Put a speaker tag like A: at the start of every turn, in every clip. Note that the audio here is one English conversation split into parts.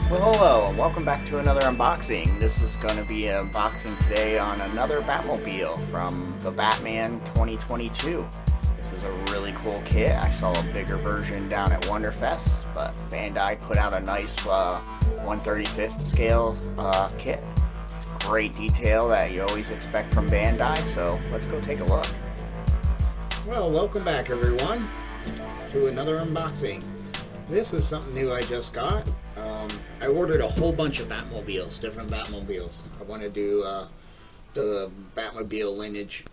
A: Well, hello, and welcome back to another unboxing. This is going to be an unboxing today on another Batmobile from the Batman 2022. This is a really cool kit. I saw a bigger version down at Wonderfest, but Bandai put out a nice 1/35th scale kit. Great detail that you always expect from Bandai, so let's go take a look. Well, welcome back everyone to another unboxing. This is something new I just got. I ordered a whole bunch of Batmobiles, different Batmobiles. I want to do the Batmobile lineage,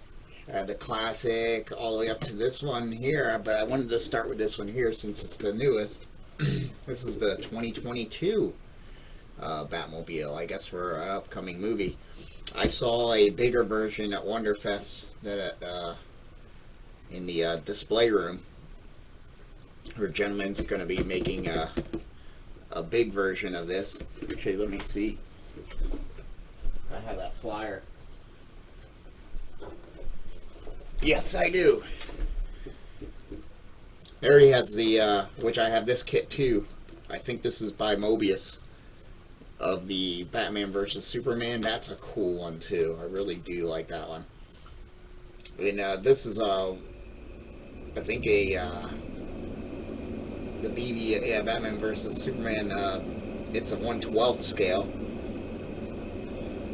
A: the classic, all the way up to this one here. But I wanted to start with this one here since it's the newest. This is the 2022 Batmobile, I guess, for an upcoming movie. I saw a bigger version at Wonderfest that in the display room. Her gentleman's going to be making a big version of this. Actually, let me see. I have that flyer. Yes, I do. There he has the, which I have this kit too. I think this is by Mobius of the Batman vs. Superman. That's a cool one too. I really do like that one. And this is I think the BB, Batman vs. Superman, it's a 1/12 scale.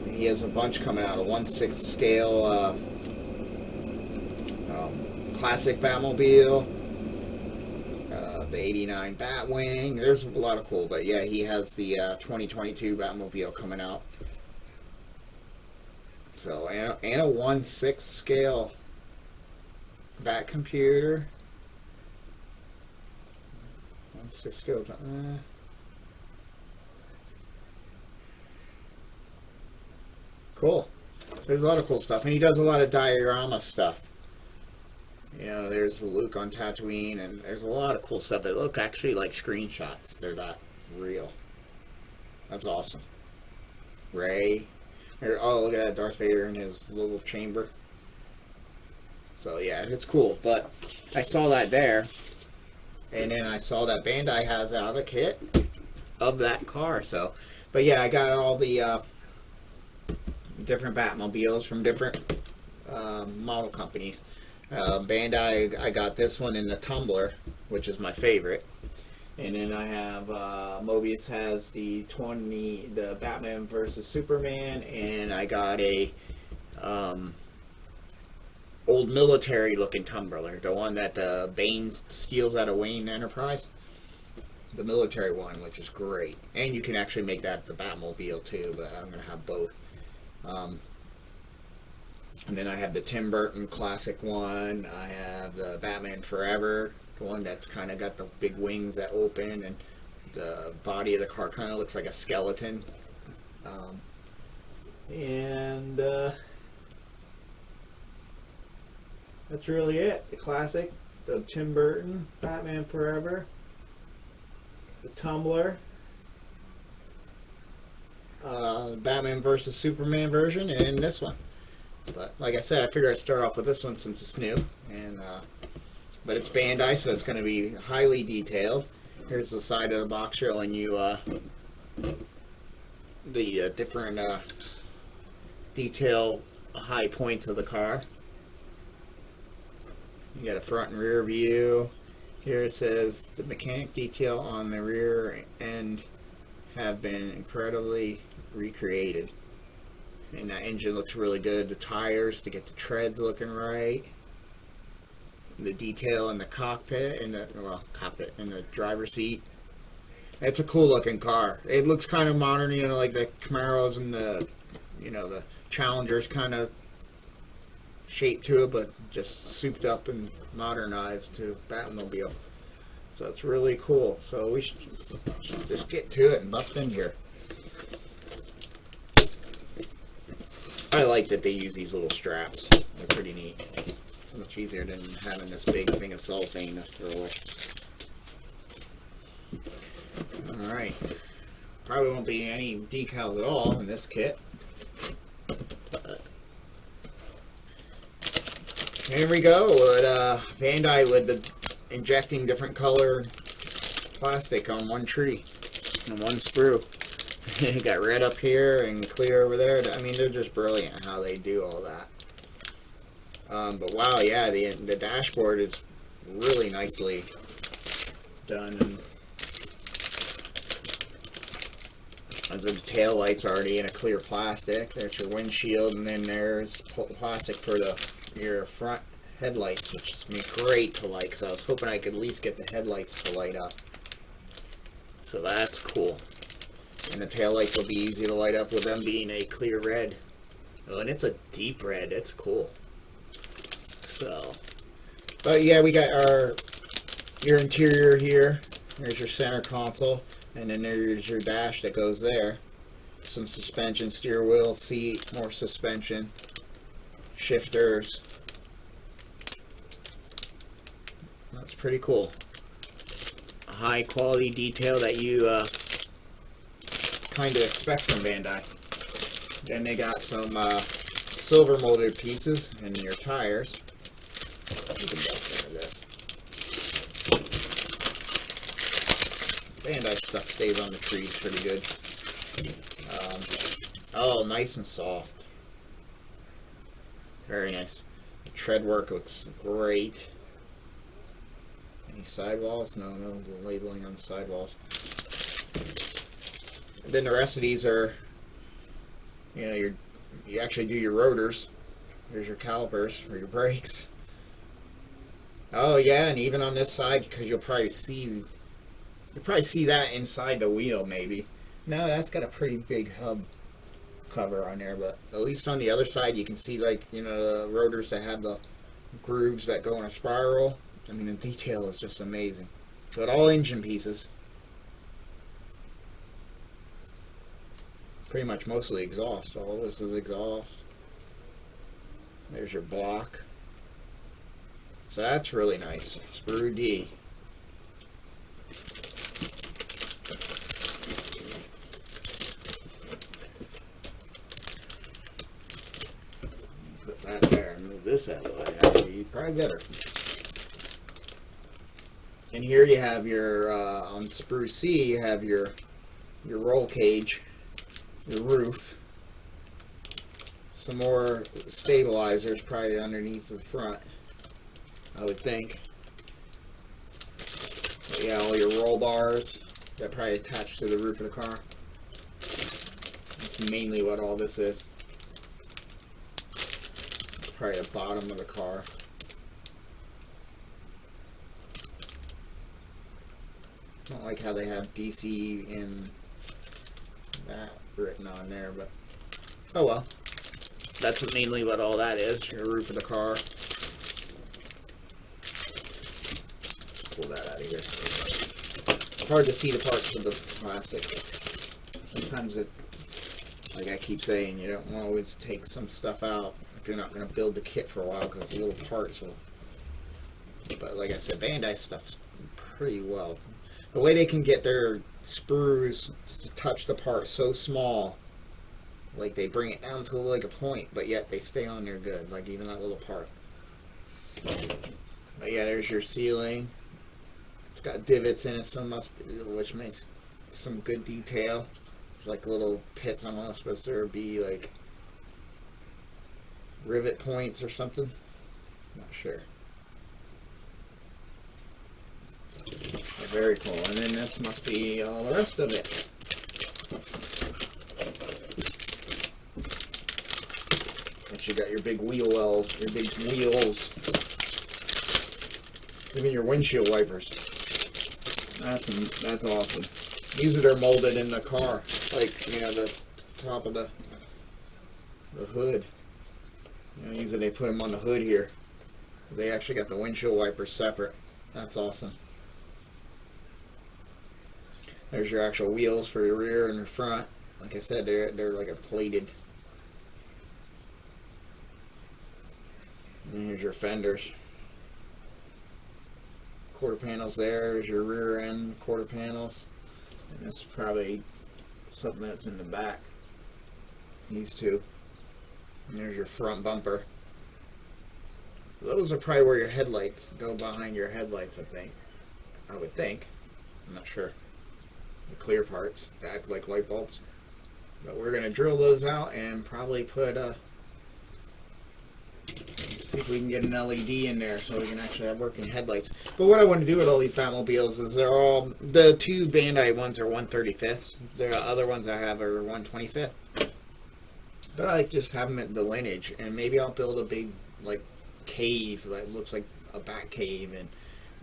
A: He has a bunch coming out, a 1/6 scale classic Batmobile, the 89 Batwing. There's a lot of cool, but yeah, he has the 2022 Batmobile coming out. So, and a 1/6 scale Bat computer. 1/6 scale. Cool. There's a lot of cool stuff, and he does a lot of diorama stuff. You know, there's Luke on Tatooine, and there's a lot of cool stuff that look actually like screenshots. They're not real. That's awesome. Ray. Oh, look at that, Darth Vader in his little chamber. So yeah, it's cool. But I saw that there, and then I saw that Bandai has out a kit of that car. So, but yeah, I got all the different Batmobiles from different model companies. Bandai, I got this one in the Tumbler, which is my favorite. And then I have Mobius has the Batman vs. Superman, and I got a old military looking tumbler, the one that Bane steals out of Wayne Enterprise, the military one, which is great. And you can actually make that the Batmobile too, but I'm gonna have both. And then I have the Tim Burton classic one. I have the Batman Forever, the one that's kind of got the big wings that open, and the body of the car kind of looks like a skeleton. That's really it. The classic, the Tim Burton Batman Forever, the Tumbler, Batman vs. Superman version, and this one. But like I said, I figured I'd start off with this one since it's new, and but it's Bandai, so it's going to be highly detailed. Here's the side of the box showing you the different detail high points of the car. You got a front and rear view. Here it says the mechanic detail on the rear end have been incredibly recreated. And that engine looks really good. The tires to get the treads looking right. The detail in the cockpit and the driver's seat. It's a cool looking car. It looks kind of modern, you know, like the Camaros and the Challengers kind of shape to it, but just souped up and modernized to Batmobile. So it's really cool. So we should just get to it and bust in here. I like that they use these little straps. They're pretty neat. It's much easier than having this big thing of cellophane to throw away. Alright. Probably won't be any decals at all in this kit. But here we go with Bandai with the injecting different color plastic on one tree. in one sprue. You got red up here and clear over there. I mean, they're just brilliant how they do all that. But wow, yeah, the dashboard is really nicely done. And as the tail light's already in a clear plastic. There's your windshield, and then there's plastic for your front headlights, which is gonna be great to light, because I was hoping I could at least get the headlights to light up. So that's cool. And the tail lights will be easy to light up with them being a clear red. Oh, and it's a deep red. It's cool. So, but yeah, we got your interior here. There's your center console, and then there's your dash that goes there. Some suspension, steer wheel, seat, more suspension, shifters. That's pretty cool. A high quality detail that you kind of expect from Bandai. Then they got some silver molded pieces in your tires. You can dust into this. Bandai stuff stays on the trees pretty good. Oh, nice and soft. Very nice. The tread work looks great. Any sidewalls? No labeling on the sidewalls. And then the rest of these are, you know, you actually do your rotors. There's your calipers for your brakes. Oh yeah, and even on this side, because you'll probably see that inside the wheel maybe. No, that's got a pretty big hub cover on there, but at least on the other side you can see, like, you know, the rotors that have the grooves that go in a spiral. I mean, the detail is just amazing. But all engine pieces. Pretty much mostly exhaust. All this is exhaust. There's your block. So that's really nice. Sprue D. Put that there and move this out of the way. Actually, you probably better. And here you have your, on Sprue C, you have your roll cage, your roof, some more stabilizers probably underneath the front, I would think. But yeah, all your roll bars that probably attach to the roof of the car. That's mainly what all this is. Probably the bottom of the car. I don't like how they have DC in that written on there, but oh well. That's mainly what all that is. Your roof of the car. Pull that out of here. It's hard to see the parts of the plastic. Sometimes it, like I keep saying, you don't always take some stuff out if you're not going to build the kit for a while, because the little parts will. But like I said, Bandai stuff's pretty well. The way they can get their sprues to touch the part so small, like they bring it down to like a point, but yet they stay on there good, like even that little part. But yeah, there's your ceiling. It's got divots in it, so which makes some good detail. It's like little pits. I'm not supposed to be like rivet points or something. Not sure. Very cool. And then this must be all the rest of it. But you got your big wheel wells, your big wheels, even your windshield wipers. That's awesome. These are molded in the car, like, you know, the top of the hood. You know, usually they put them on the hood here. They actually got the windshield wipers separate. That's awesome. There's your actual wheels for your rear and your front. Like I said, they're like a plated. And here's your fenders. Quarter panels there. There's your rear end quarter panels. And this is probably something that's in the back. These two. And there's your front bumper. Those are probably where your headlights go, behind your headlights, I think. I would think. I'm not sure. the clear parts that act like light bulbs. But we're going to drill those out and probably put see if we can get an LED in there so we can actually have working headlights. But what I want to do with all these Batmobiles is they're all, the two Bandai ones are 1/35. The other ones I have are 1/25. But I like just have them at the lineage, and maybe I'll build a big like cave that looks like a bat cave, and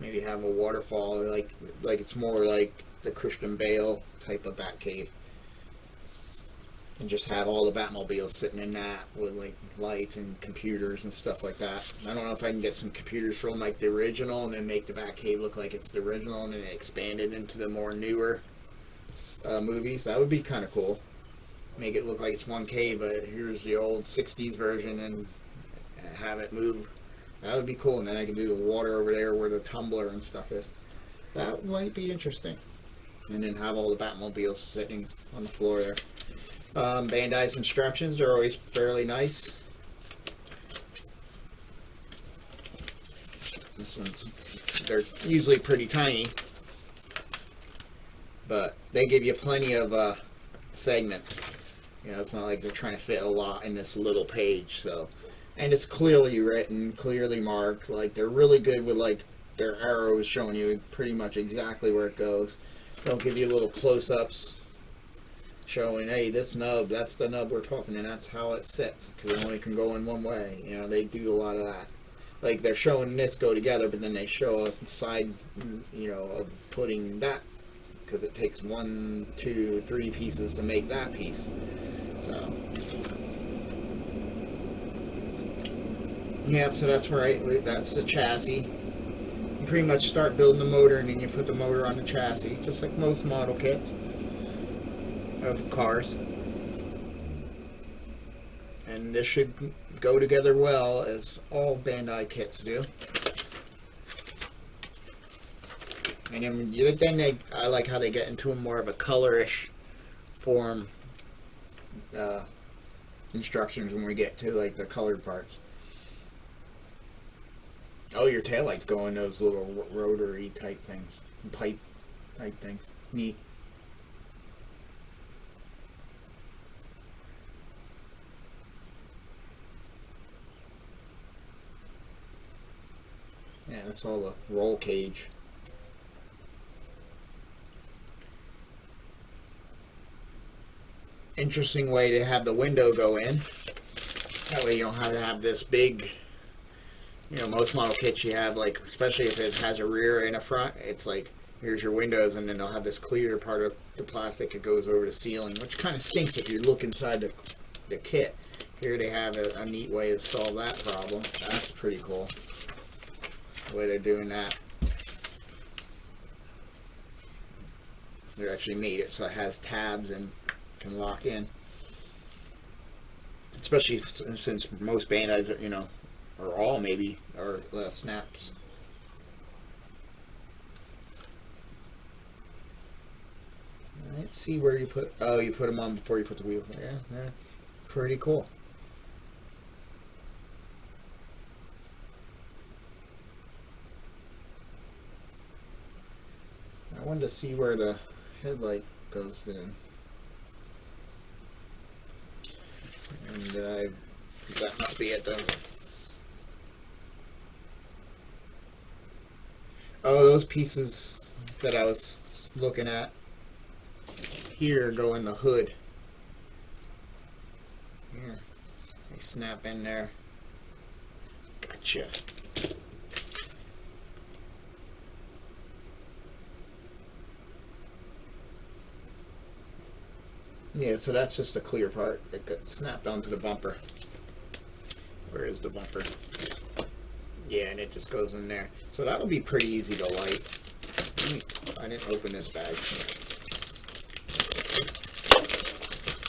A: maybe have a waterfall like it's more like the Christian Bale type of bat cave. And just have all the Batmobiles sitting in that with like lights and computers and stuff like that. I don't know if I can get some computers from like the original and then make the Batcave look like it's the original and then expand it into the more newer movies. That would be kind of cool. Make it look like it's 1K, but here's the old 60s version and have it move. That would be cool. And then I can do the water over there where the tumbler and stuff is. That might be interesting. And then have all the Batmobiles sitting on the floor there. Bandai's instructions are always fairly nice. They're usually pretty tiny, but they give you plenty of segments. You know, it's not like they're trying to fit a lot in this little page. So, and it's clearly written, clearly marked. Like they're really good with like their arrows showing you pretty much exactly where it goes. They'll give you little close-ups showing, hey, this nub, that's the nub we're talking, and that's how it sits, because it only can go in one way. You know, they do a lot of that. Like, they're showing this go together, but then they show us the side, you know, of putting that, because it takes 1, 2, 3 pieces to make that piece. So, yeah, so that's right, that's the chassis. You pretty much start building the motor, and then you put the motor on the chassis, just like most model kits of cars. And this should go together well, as all Bandai kits do. And then I like how they get into a more of a colorish form instructions when we get to like the colored parts. Oh, your taillights go in those little rotary type things, pipe type things. Neat. Yeah, that's all the roll cage. Interesting way to have the window go in. That way you don't have to have this big, you know, most model kits you have, like, especially if it has a rear and a front, it's like, here's your windows, and then they'll have this clear part of the plastic that goes over the ceiling, which kind of stinks if you look inside the kit. Here they have a neat way to solve that problem. That's pretty cool, the way they're doing that. They actually made it so it has tabs and can lock in. Especially since most Bandai's are, you know, or all maybe, are snaps. Let's see where you put, oh, you put them on before you put the wheels. Yeah, that's pretty cool. I wanted to see where the headlight goes in. And that must be it though. Oh, those pieces that I was looking at here go in the hood. Here, they snap in there. Gotcha. Yeah, so that's just a clear part that got snapped onto the bumper. Where is the bumper? Yeah, and it just goes in there. So that'll be pretty easy to light. I didn't open this bag.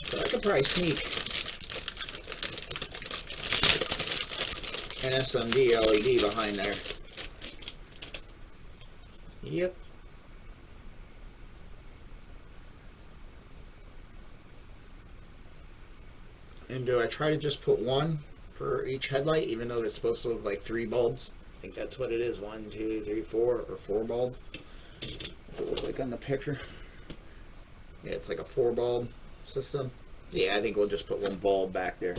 A: So I could probably sneak an SMD LED behind there. Yep. And do I try to just put one for each headlight, even though it's supposed to look like 3 bulbs? I think that's what it is. 1, 2, 3, 4, or 4 bulb. What's it look like on the picture? Yeah, it's like a 4-bulb system. Yeah, I think we'll just put one bulb back there.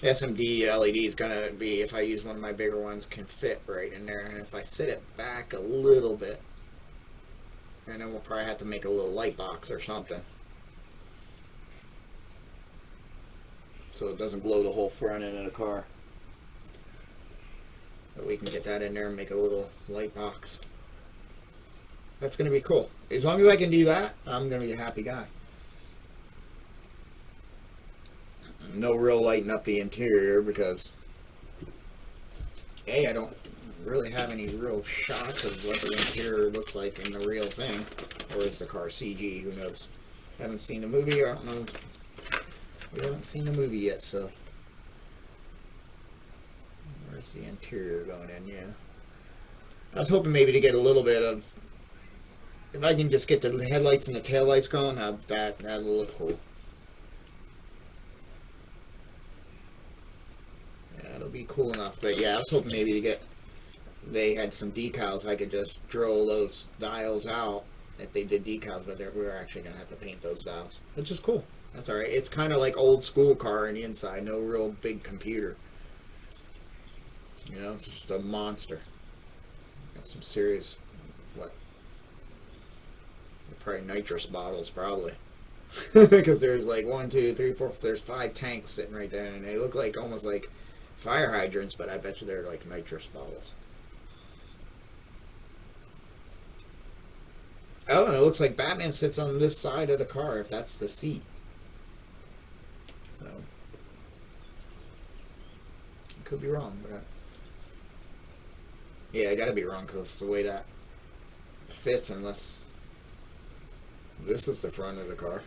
A: SMD LED is going to be, if I use one of my bigger ones, can fit right in there. And if I sit it back a little bit, and then we'll probably have to make a little light box or something, so it doesn't glow the whole front end of the car. But we can get that in there and make a little light box. That's going to be cool. As long as I can do that, I'm going to be a happy guy. No real lighting up the interior because, A, I don't really have any real shots of what the interior looks like in the real thing. Or is the car CG? Who knows? I haven't seen the movie. I don't know. We haven't seen the movie yet, so. Where's the interior going in? Yeah. I was hoping maybe to get a little bit of, if I can just get the headlights and the taillights going, that'll look cool. Yeah, it'll be cool enough. But yeah, I was hoping maybe to get, they had some decals, I could just drill those dials out if they did decals, but we were actually going to have to paint those dials, which is cool. That's alright. It's kind of like old school car on the inside, no real big computer. You know, it's just a monster. Got some serious, what? Probably nitrous bottles, probably. Because there's like 1, 2, 3, 4, there's 5 tanks sitting right there, and they look like almost like fire hydrants, but I bet you they're like nitrous bottles. Oh, and it looks like Batman sits on this side of the car, if that's the seat. So, I could be wrong, but yeah, I gotta be wrong because the way that fits, unless this is the front of the car,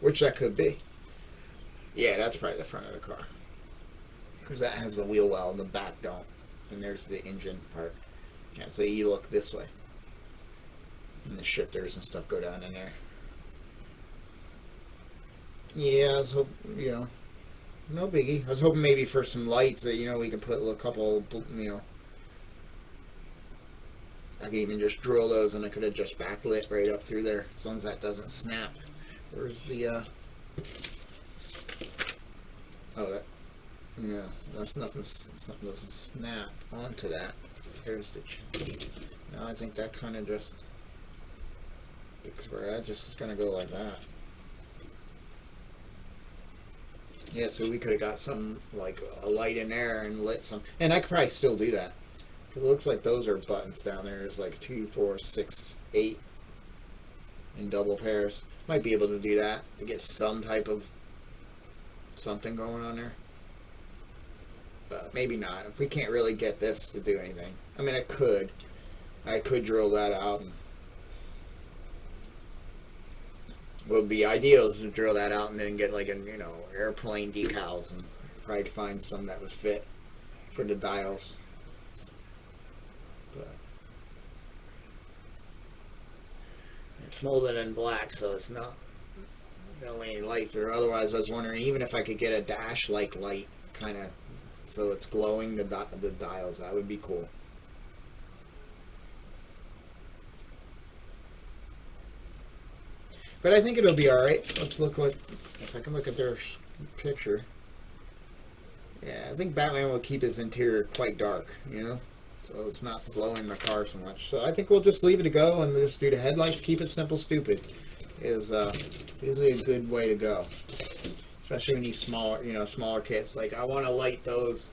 A: which that could be. Yeah, that's probably the front of the car because that has the wheel well and the back don't, and there's the engine part. Yeah, so you look this way, and the shifters and stuff go down in there. Yeah, I was hoping, you know, no biggie. I was hoping maybe for some lights that, you know, we could put a couple, you know, I could even just drill those and I could have just backlit right up through there, as long as that doesn't snap. Where's the, oh, that, yeah, that's nothing, something doesn't snap onto that. There's the, now I think that kind of just, because that just is going to go like that. Yeah, so we could have got some, like, a light in there and lit some, and I could probably still do that. It looks like those are buttons down there. It's like 2, 4, 6, 8 in double pairs. Might be able to do that to get some type of something going on there. But maybe not. If we can't really get this to do anything. I mean, I could drill that out. And what would be ideal is to drill that out and then get like a, you know, airplane decals and probably find some that would fit for the dials. But it's molded in black, so it's not really any light through. Otherwise, I was wondering even if I could get a dash like light, kind of, so it's glowing the dials. That would be cool. But I think it'll be all right. Let's look what, if I can look at their picture. Yeah, I think Batman will keep his interior quite dark, you know, so it's not glowing the car so much. So I think we'll just leave it to go and just do the headlights. Keep it simple, stupid is usually a good way to go, especially when these smaller, you know, smaller kits. Like I want to light those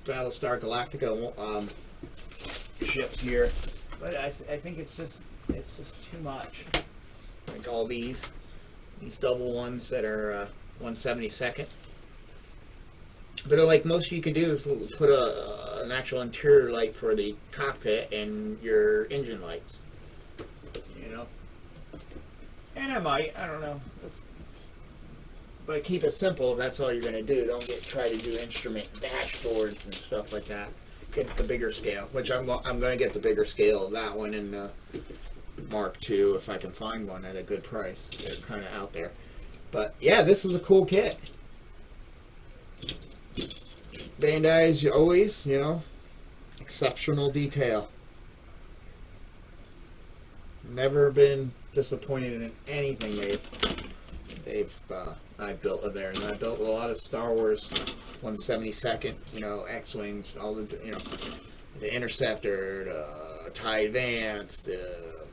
A: Battlestar Galactica ships here, but I think it's just too much. Like all these double ones that are 1/72. But like most you can do is put an actual interior light for the cockpit and your engine lights, you know. And I might, I don't know. But keep it simple if that's all you're gonna do. Don't try to do instrument dashboards and stuff like that. Get the bigger scale, which I'm gonna get the bigger scale of that one in the Mark II if I can find one at a good price. They're kind of out there. But yeah, this is a cool kit. Bandai, as always, you know, exceptional detail. Never been disappointed in anything I built of theirs. And I built a lot of Star Wars 172nd, you know, X-Wings, all the, you know, the Interceptor, the TIE Advance, the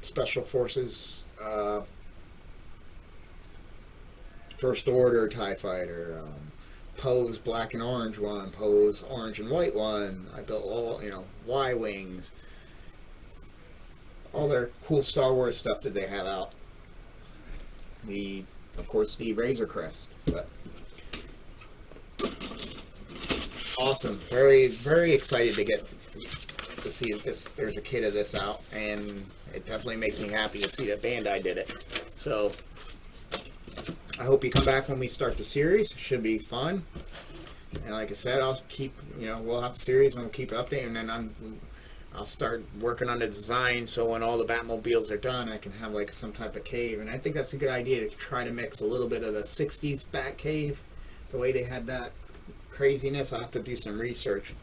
A: Special Forces, First Order TIE Fighter, Poe's black and orange one, Poe's orange and white one. I built all, you know, Y-Wings, all their cool Star Wars stuff that they have out. Of course, the Razor Crest, but awesome. Very, very excited to see this. There's a kit of this out, and it definitely makes me happy to see that Bandai did it. So I hope you come back when we start the series. It should be fun. And like I said, I'll keep, you know, we'll have the series and we'll keep updating, and then I'll start working on the design, so when all the Batmobiles are done, I can have like some type of cave. And I think that's a good idea, to try to mix a little bit of the 60s Batcave, the way they had that craziness. I'll have to do some research,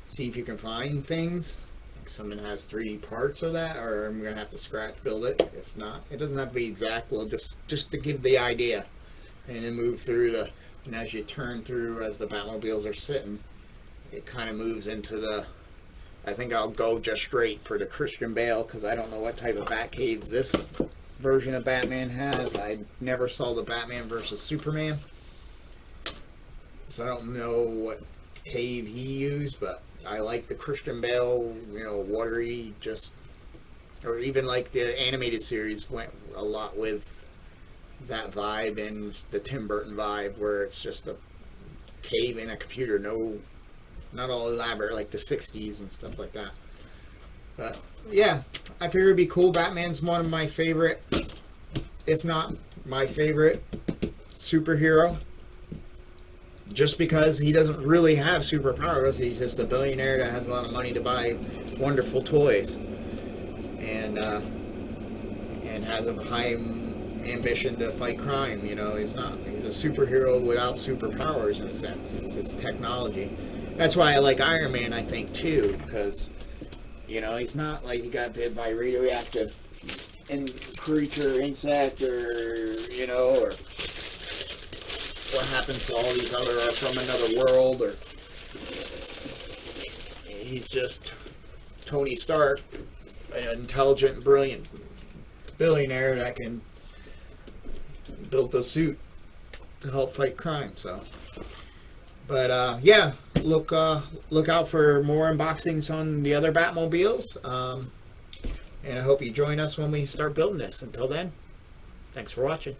A: see if you can find things. Like someone has 3 parts of that, or I'm going to have to scratch build it. If not, it doesn't have to be exact. We'll just to give the idea, and then move through and as you turn through, as the Batmobiles are sitting, it kind of moves into the, I think I'll go just straight for the Christian Bale, because I don't know what type of Batcave this version of Batman has. I never saw the Batman versus Superman, so I don't know what cave he used, but I like the Christian Bale, you know, watery, or even like the animated series went a lot with that vibe, and the Tim Burton vibe, where it's just a cave in a computer, not all elaborate like the 60s and stuff like that. But yeah, I figure it'd be cool. Batman's one of my favorite, if not my favorite, superhero. Just because he doesn't really have superpowers. He's just a billionaire that has a lot of money to buy wonderful toys. And has a high ambition to fight crime. You know, he's a superhero without superpowers, in a sense. It's technology. That's why I like Iron Man, I think, too, because, you know, he's not like he got bit by radioactive creature, insect, or, you know, or what happens to all these other, or from another world, or he's just Tony Stark, an intelligent, brilliant billionaire that can build a suit to help fight crime. So, but yeah, look out for more unboxings on the other Batmobiles, and I hope you join us when we start building this. Until then, thanks for watching.